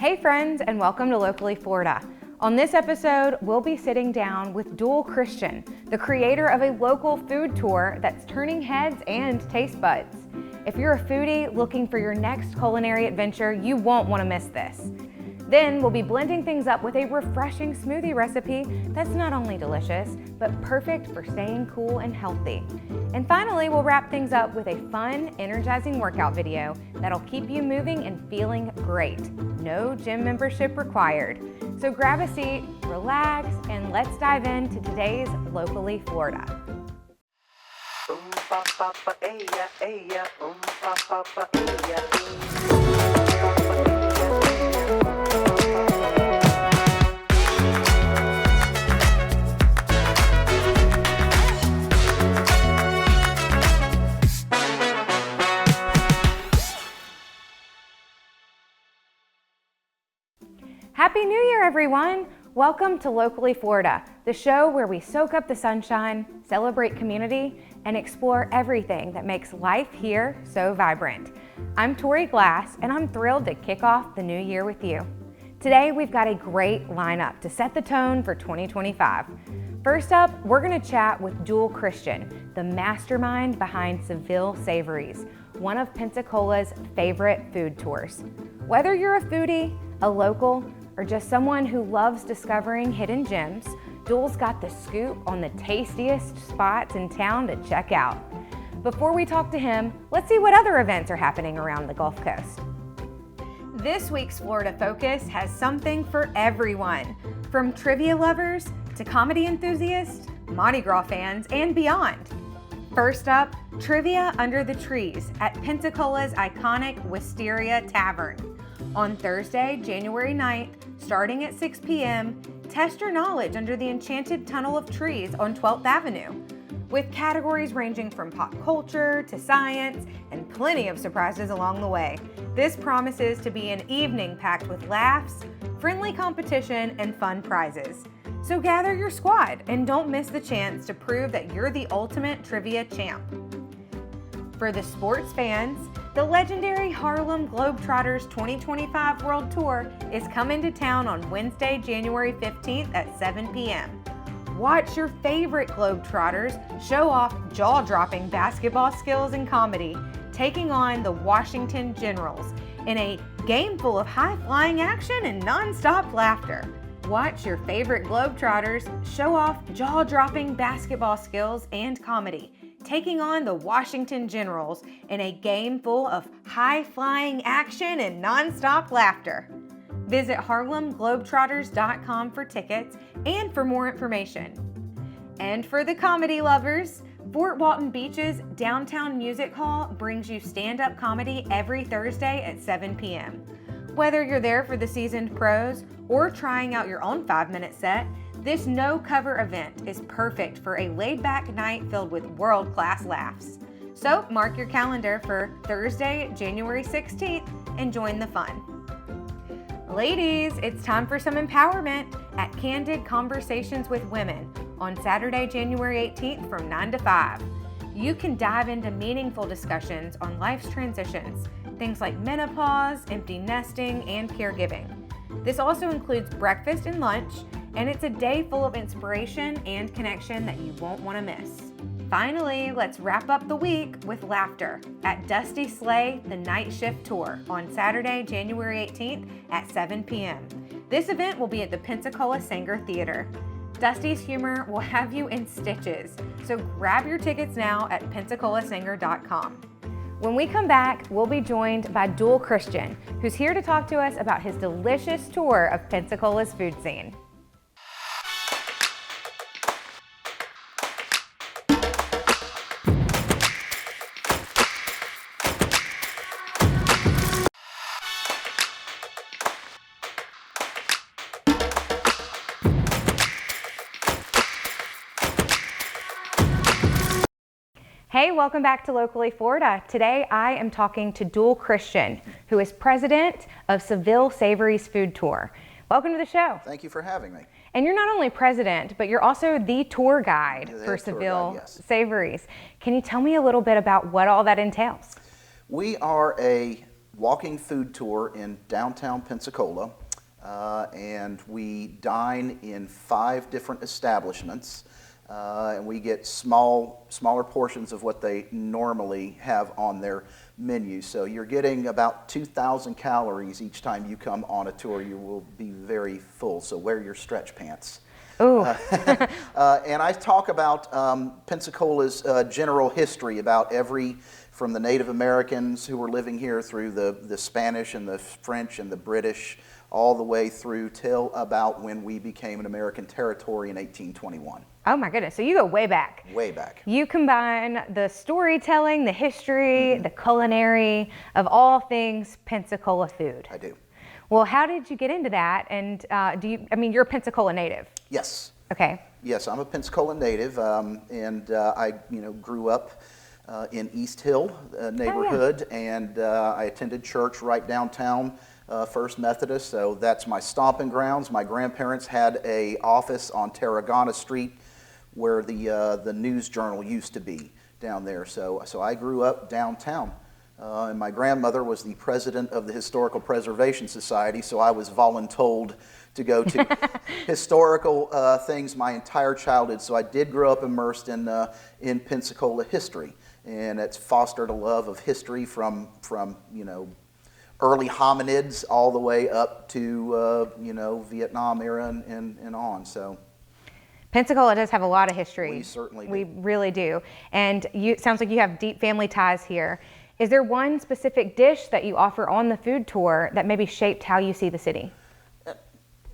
Hey friends, and welcome to Locally Florida. On this episode, we'll be sitting down with Duel, the creator of a local food tour that's turning heads and taste buds. If you're a foodie looking for your next culinary adventure, you won't want to miss this. Then we'll be blending things up with a refreshing smoothie recipe that's not only delicious, but perfect for staying cool and healthy. And finally, we'll wrap things up with a fun, energizing workout video that'll keep you moving and feeling great. No gym membership required. So grab a seat, relax, and let's dive into today's Locally Florida. Happy New Year, everyone! Welcome to Locally Florida, the show where we soak up the sunshine, celebrate community, and explore everything that makes life here so vibrant. I'm Tori Glass, and I'm thrilled to kick off the new year with you. Today, we've got a great lineup to set the tone for 2025. First up, we're going to chat with Duel, the mastermind behind Seville Savories, one of Pensacola's favorite food tours. Whether you're a foodie, a local, or just someone who loves discovering hidden gems, Duel's got the scoop on the tastiest spots in town to check out. Before we talk to him, let's see what other events are happening around the Gulf Coast. This week's Florida Focus has something for everyone, from trivia lovers to comedy enthusiasts, Mardi Gras fans, and beyond. First up, trivia under the trees at Pensacola's iconic Wisteria Tavern. On Thursday, January 9th, starting at 6 p.m., test your knowledge under the enchanted tunnel of trees on 12th Avenue. With categories ranging from pop culture to science and plenty of surprises along the way, this promises to be an evening packed with laughs, friendly competition, and fun prizes. So gather your squad and don't miss the chance to prove that you're the ultimate trivia champ. For the sports fans, the legendary Harlem Globetrotters 2025 World Tour is coming to town on Wednesday, January 15th at 7 p.m. Watch your favorite Globetrotters show off jaw-dropping basketball skills and comedy, taking on the Washington Generals in a game full of high-flying action and non-stop laughter. Watch your favorite Globetrotters show off jaw-dropping basketball skills and comedy, taking on the Washington Generals in a game full of high-flying action and non-stop laughter. Visit HarlemGlobetrotters.com for tickets and for more information. And for the comedy lovers, Fort Walton Beach's Downtown Music Hall brings you stand-up comedy every Thursday at 7 p.m. Whether you're there for the seasoned pros or trying out your own 5-minute set, this no-cover event is perfect for a laid-back night filled with world-class laughs. So mark your calendar for Thursday, January 16th, and join the fun. Ladies, it's time for some empowerment at Candid Conversations with Women on Saturday, January 18th from 9 to 5. You can dive into meaningful discussions on life's transitions, things like menopause, empty nesting, and caregiving. This also includes breakfast and lunch, and it's a day full of inspiration and connection that you won't want to miss. Finally, let's wrap up the week with laughter at Dusty Slay, the Night Shift Tour on Saturday, January 18th at 7 p.m. This event will be at the Pensacola Sanger Theater. Dusty's humor will have you in stitches, so grab your tickets now at PensacolaSanger.com. When we come back, we'll be joined by Duel, who's here to talk to us about his delicious tour of Pensacola's food scene. Hey, welcome back to Locally Florida. Today I am talking to Duel, who is president of Seville Savories Food Tour. Welcome to the show. Thank you for having me. And you're not only president, but you're also the tour guide for Seville Savories. Can you tell me a little bit about what all that entails? We are a walking food tour in downtown Pensacola, and we dine in 5 different establishments, and we get smaller portions of what they normally have on their menu. So you're getting about 2,000 calories each time you come on a tour. You will be very full, so wear your stretch pants. Ooh. And I talk about Pensacola's general history, about from the Native Americans who were living here through the Spanish and the French and the British, all the way through till about when we became an American territory in 1821. Oh my goodness, so you go way back. Way back. You combine the storytelling, the history, the culinary of all things Pensacola food. I do. Well, how did you get into that? And you're a Pensacola native. Yes. Okay. Yes, I'm a Pensacola native, and I grew up in East Hill neighborhood, and I attended church right downtown, First Methodist, so that's my stomping grounds. My grandparents had a office on Tarragona Street where the News Journal used to be down there, so I grew up downtown. And my grandmother was the president of the Historical Preservation Society, so I was voluntold to go to historical things my entire childhood. So I did grow up immersed in Pensacola history, and it's fostered a love of history from early hominids all the way up to Vietnam era and on. So Pensacola does have a lot of history. We certainly do. We really do, and it sounds like you have deep family ties here. Is there one specific dish that you offer on the food tour that maybe shaped how you see the city?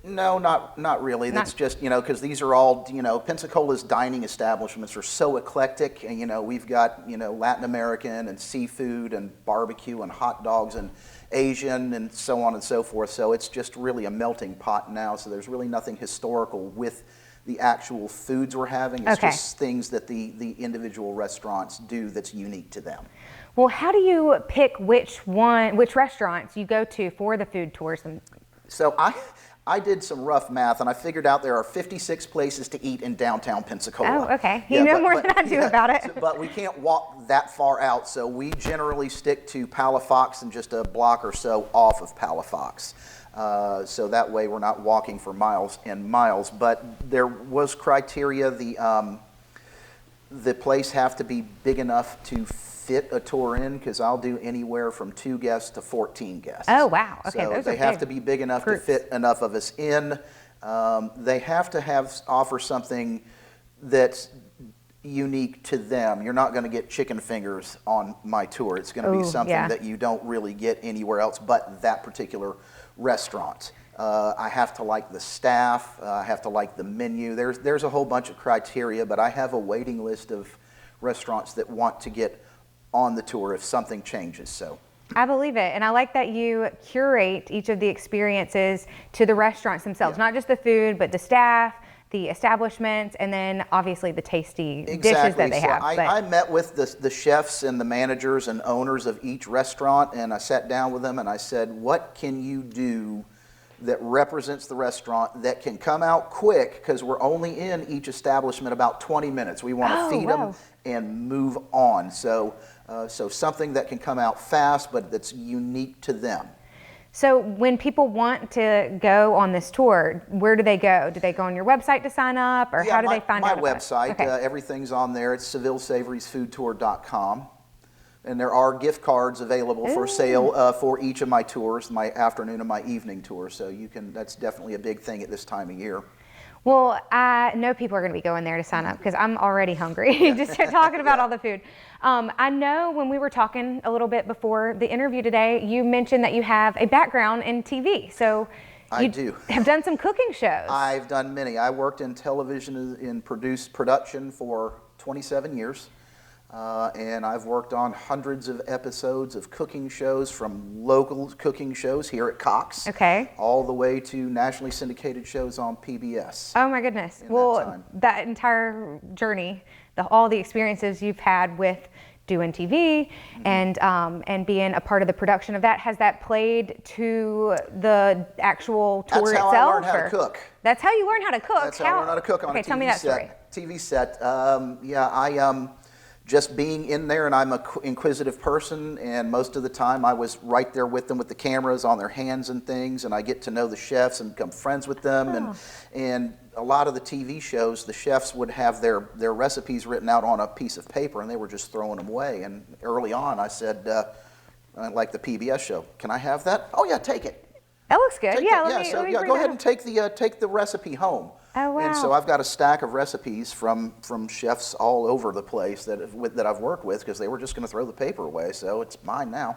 No, not really. That's just, because these are all, Pensacola's dining establishments are so eclectic, and, we've got, Latin American and seafood and barbecue and hot dogs and Asian and so on and so forth. So it's just really a melting pot now. So there's really nothing historical with the actual foods we're having. It's just things that the individual restaurants do that's unique to them. Well, how do you pick which restaurants you go to for the food tours? So I did some rough math, and I figured out there are 56 places to eat in downtown Pensacola. Oh, okay. You know more than I do about it. But we can't walk that far out, so we generally stick to Palafox and just a block or so off of Palafox. So that way we're not walking for miles and miles. But there was criteria. The place have to be big enough to fit a tour in, because I'll do anywhere from 2 guests to 14 guests. Oh, wow. Okay, so those they are have big to be big enough groups. to fit enough of us in. They have to offer something that's unique to them. You're not going to get chicken fingers on my tour. It's going to be something that you don't really get anywhere else but that particular restaurant. I have to like the staff. I have to like the menu. There's a whole bunch of criteria, but I have a waiting list of restaurants that want to get on the tour if something changes. So I believe it, and I like that you curate each of the experiences to the restaurants themselves, not just the food, but the staff, the establishments, and then obviously the tasty dishes that they have. I met with the chefs and the managers and owners of each restaurant, and I sat down with them and I said, what can you do that represents the restaurant that can come out quick, because we're only in each establishment about 20 minutes. We want to feed them and move on. So something that can come out fast, but that's unique to them. So when people want to go on this tour, where do they go? Do they go on your website to sign up, or how do they find out about it? My website, everything's on there. It's SevilleSavoriesFoodTour.com. And there are gift cards available for sale for each of my tours, my afternoon and my evening tour. So that's definitely a big thing at this time of year. Well, I know people are going to be going there to sign up, because I'm already hungry just talking about all the food. I know when we were talking a little bit before the interview today, you mentioned that you have a background in TV. So I do. Have done some cooking shows. I've done many. I worked in television in production for 27 years. And I've worked on hundreds of episodes of cooking shows, from local cooking shows here at Cox, all the way to nationally syndicated shows on PBS. Oh my goodness. Well, that entire journey, all the experiences you've had with doing TV and being a part of the production of that, has that played to the actual tour itself? That's how I learned how to cook. That's how you learn how to cook? That's how I learned how to cook on a TV set. Tell me that story. TV set. just being in there, and I'm an inquisitive person, and most of the time I was right there with them with the cameras on their hands and things, and I get to know the chefs and become friends with them. And a lot of the TV shows, the chefs would have their recipes written out on a piece of paper, and they were just throwing them away. And early on I said, like the PBS show, can I have that? Oh yeah, take it. That looks good. Let me go ahead and take the recipe home. Oh, wow. And so I've got a stack of recipes from chefs all over the place that I've worked with, because they were just going to throw the paper away, so it's mine now.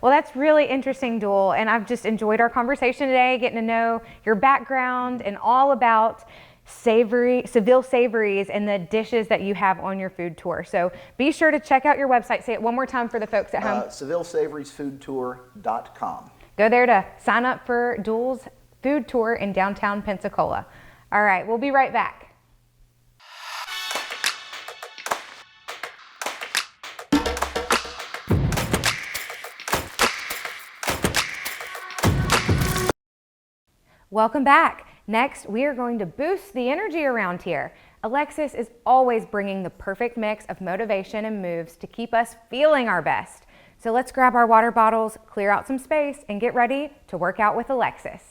Well, that's really interesting, Duel, and I've just enjoyed our conversation today, getting to know your background and all about Seville savories and the dishes that you have on your food tour. So be sure to check out your website. Say it one more time for the folks at home. SevilleSavoriesFoodTour.com. Go there to sign up for Duel's food tour in downtown Pensacola. All right, we'll be right back. Welcome back. Next, we are going to boost the energy around here. Alexis is always bringing the perfect mix of motivation and moves to keep us feeling our best. So let's grab our water bottles, clear out some space, and get ready to work out with Alexis.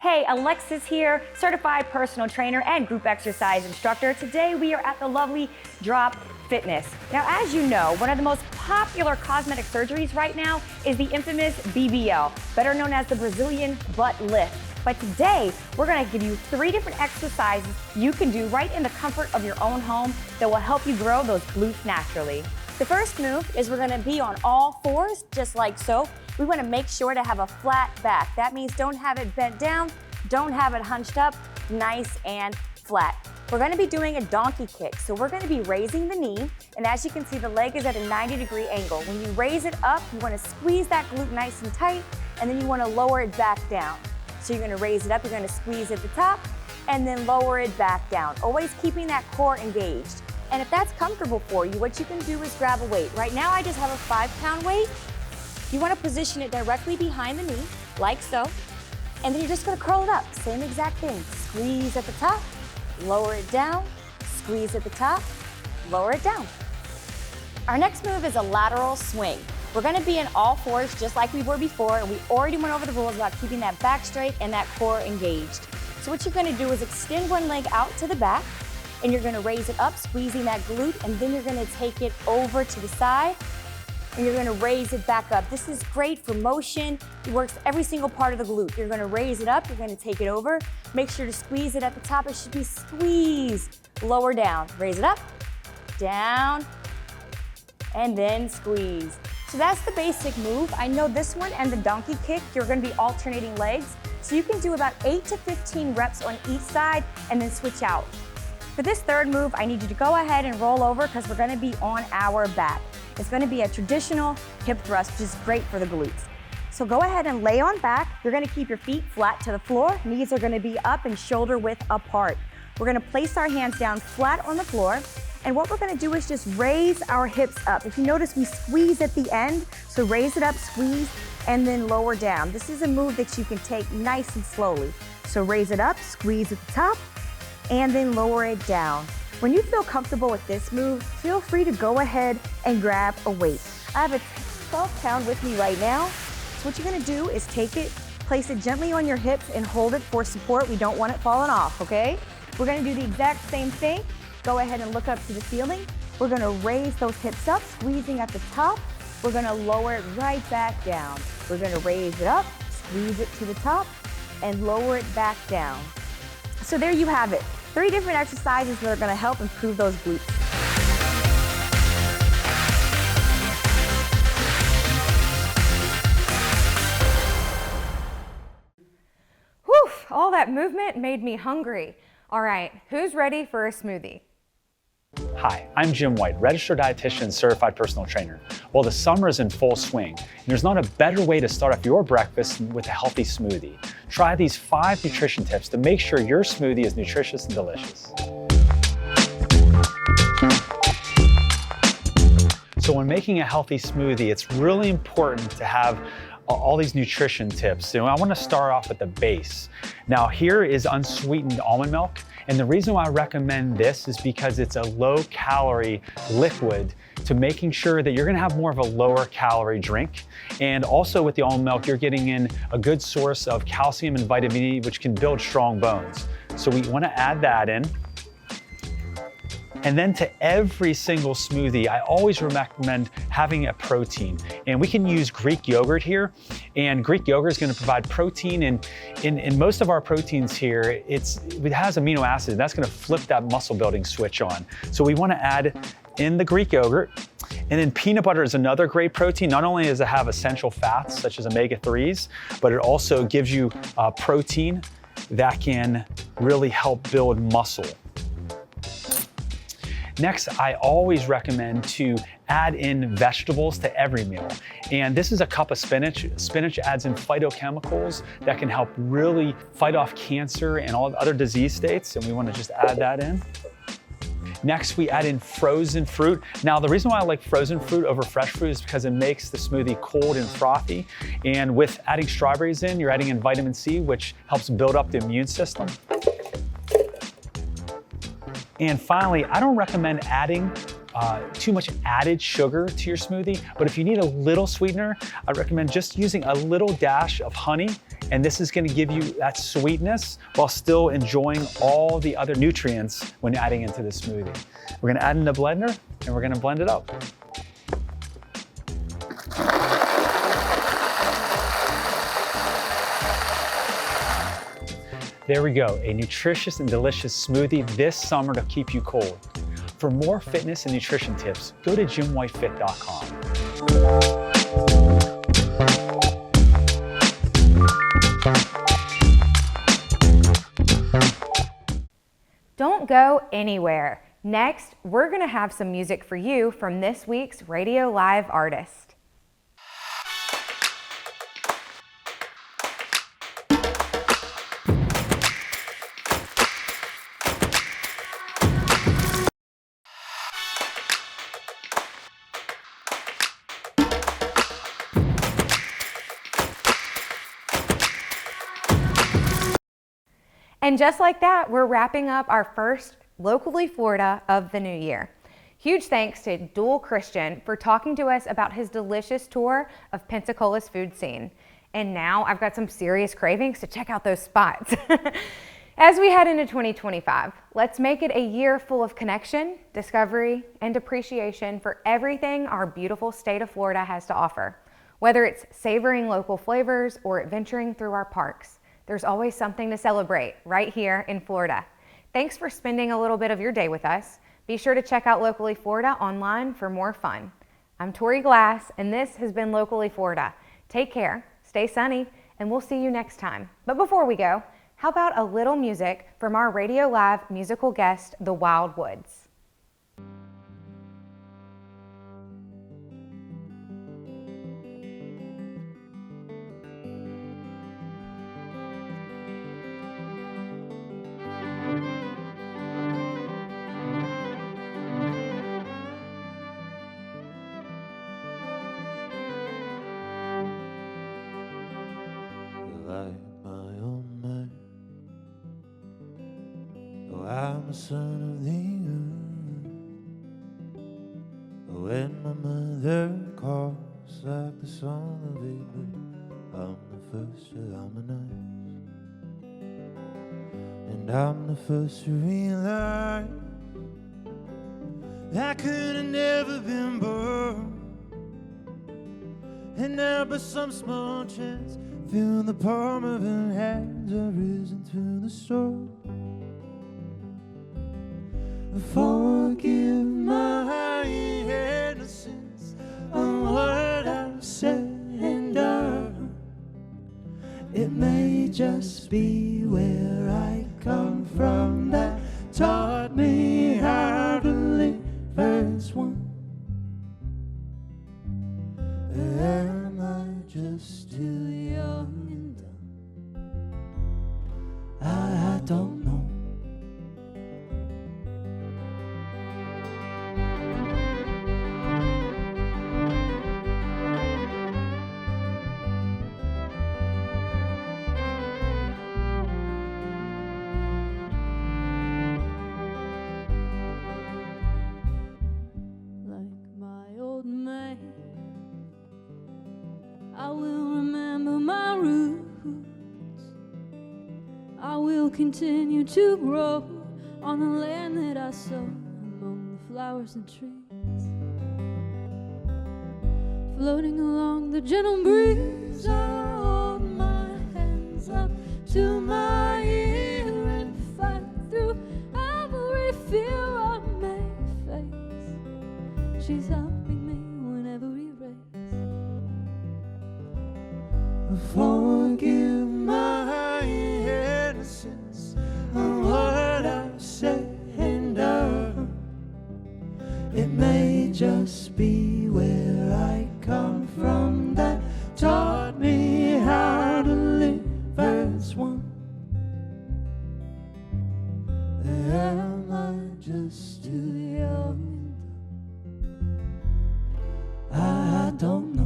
Hey, Alexis here, certified personal trainer and group exercise instructor. Today we are at the lovely Drop Fitness. Now, as you know, one of the most popular cosmetic surgeries right now is the infamous BBL, better known as the Brazilian butt lift. But today, we're gonna give you 3 different exercises you can do right in the comfort of your own home that will help you grow those glutes naturally. The first move is we're gonna be on all 4s, just like so. We wanna make sure to have a flat back. That means don't have it bent down, don't have it hunched up, nice and flat. We're gonna be doing a donkey kick. So we're gonna be raising the knee, and as you can see, the leg is at a 90-degree angle. When you raise it up, you wanna squeeze that glute nice and tight, and then you wanna lower it back down. So you're gonna raise it up, you're gonna squeeze at the top, and then lower it back down, always keeping that core engaged. And if that's comfortable for you, what you can do is grab a weight. Right now, I just have a 5-pound weight. You want to position it directly behind the knee, like so. And then you're just going to curl it up. Same exact thing. Squeeze at the top, lower it down, squeeze at the top, lower it down. Our next move is a lateral swing. We're going to be in all 4s just like we were before, and we already went over the rules about keeping that back straight and that core engaged. So what you're going to do is extend one leg out to the back, and you're gonna raise it up, squeezing that glute, and then you're gonna take it over to the side, and you're gonna raise it back up. This is great for motion. It works every single part of the glute. You're gonna raise it up, you're gonna take it over. Make sure to squeeze it at the top. It should be squeezed. Lower down, raise it up, down, and then squeeze. So that's the basic move. I know this one and the donkey kick, you're gonna be alternating legs. So you can do about 8 to 15 reps on each side and then switch out. For this third move, I need you to go ahead and roll over because we're gonna be on our back. It's gonna be a traditional hip thrust, which is great for the glutes. So go ahead and lay on back. You're gonna keep your feet flat to the floor. Knees are gonna be up and shoulder width apart. We're gonna place our hands down flat on the floor. And what we're gonna do is just raise our hips up. If you notice, we squeeze at the end. So raise it up, squeeze, and then lower down. This is a move that you can take nice and slowly. So raise it up, squeeze at the top, and then lower it down. When you feel comfortable with this move, feel free to go ahead and grab a weight. I have a 12-pound with me right now. So what you're gonna do is take it, place it gently on your hips and hold it for support. We don't want it falling off, okay? We're gonna do the exact same thing. Go ahead and look up to the ceiling. We're gonna raise those hips up, squeezing at the top. We're gonna lower it right back down. We're gonna raise it up, squeeze it to the top, and lower it back down. So there you have it. 3 different exercises that are gonna help improve those glutes. Whew, all that movement made me hungry. All right, who's ready for a smoothie? Hi, I'm Jim White, registered dietitian and certified personal trainer. Well, the summer is in full swing, and there's not a better way to start off your breakfast with a healthy smoothie. Try these 5 nutrition tips to make sure your smoothie is nutritious and delicious. So when making a healthy smoothie, it's really important to have all these nutrition tips. So I want to start off with the base. Now here is unsweetened almond milk, And the reason why I recommend this is because it's a low calorie liquid to making sure that you're gonna have more of a lower calorie drink. And also with the almond milk, you're getting in a good source of calcium and vitamin E, which can build strong bones. So we wanna add that in. And then to every single smoothie, I always recommend having a protein. And we can use Greek yogurt here. And Greek yogurt is gonna provide protein. And in most of our proteins here, it has amino acids. That's gonna flip that muscle building switch on. So we wanna add in the Greek yogurt. And then peanut butter is another great protein. Not only does it have essential fats such as omega-3s, but it also gives you protein that can really help build muscle. Next, I always recommend to add in vegetables to every meal. And this is a cup of spinach. Spinach adds in phytochemicals that can help really fight off cancer and all other disease states, and we want to just add that in. Next, we add in frozen fruit. Now, the reason why I like frozen fruit over fresh fruit is because it makes the smoothie cold and frothy. And with adding strawberries in, you're adding in vitamin C, which helps build up the immune system. And finally, I don't recommend adding too much added sugar to your smoothie, but if you need a little sweetener, I recommend just using a little dash of honey, and this is gonna give you that sweetness while still enjoying all the other nutrients when adding into the smoothie. We're gonna add in the blender, and we're gonna blend it up. There we go, a nutritious and delicious smoothie this summer to keep you cold. For more fitness and nutrition tips, go to JimWhiteFit.com. Don't go anywhere. Next, we're gonna have some music for you from this week's Radio Live artist. And just like that, we're wrapping up our first Locally Florida of the new year. Huge thanks to Duel Christian for talking to us about his delicious tour of Pensacola's food scene. And now I've got some serious cravings to check out those spots. As we head into 2025, let's make it a year full of connection, discovery, and appreciation for everything our beautiful state of Florida has to offer. Whether it's savoring local flavors or adventuring through our parks, there's always something to celebrate right here in Florida. Thanks for spending a little bit of your day with us. Be sure to check out Locally Florida online for more fun. I'm Tori Glass, and this has been Locally Florida. Take care, stay sunny, and we'll see you next time. But before we go, how about a little music from our Radio Live musical guest, The Wild Woods? I'm a son of the earth. When my mother calls like the song of a bird, I'm the first to harmonize, and I'm the first to realize I could have never been born, and now by some small chance, feel the palm of her hands are risen through the storm. Forgive my innocence on what I've said and done. It may just be where I come from that taught me how to live as one. Am I just too young and dumb? I don't know. I will continue to grow on the land that I sow, among the flowers and trees. Floating along the gentle breeze, I hold my hands up to my ear and fight through every fear I may face. She's helping me whenever we race. Forgive my innocence of what I've said and done. It may just be where I come from that taught me how to live as one. Am I just too young? I don't know.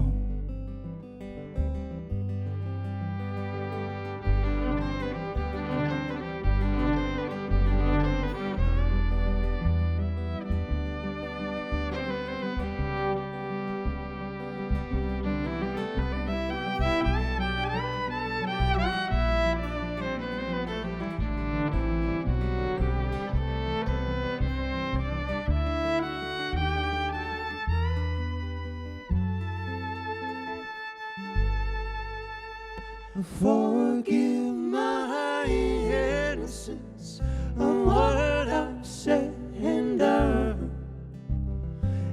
Forgive my innocence of what I've said and done.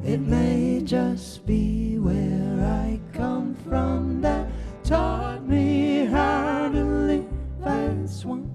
It may just be where I come from that taught me how to live as one.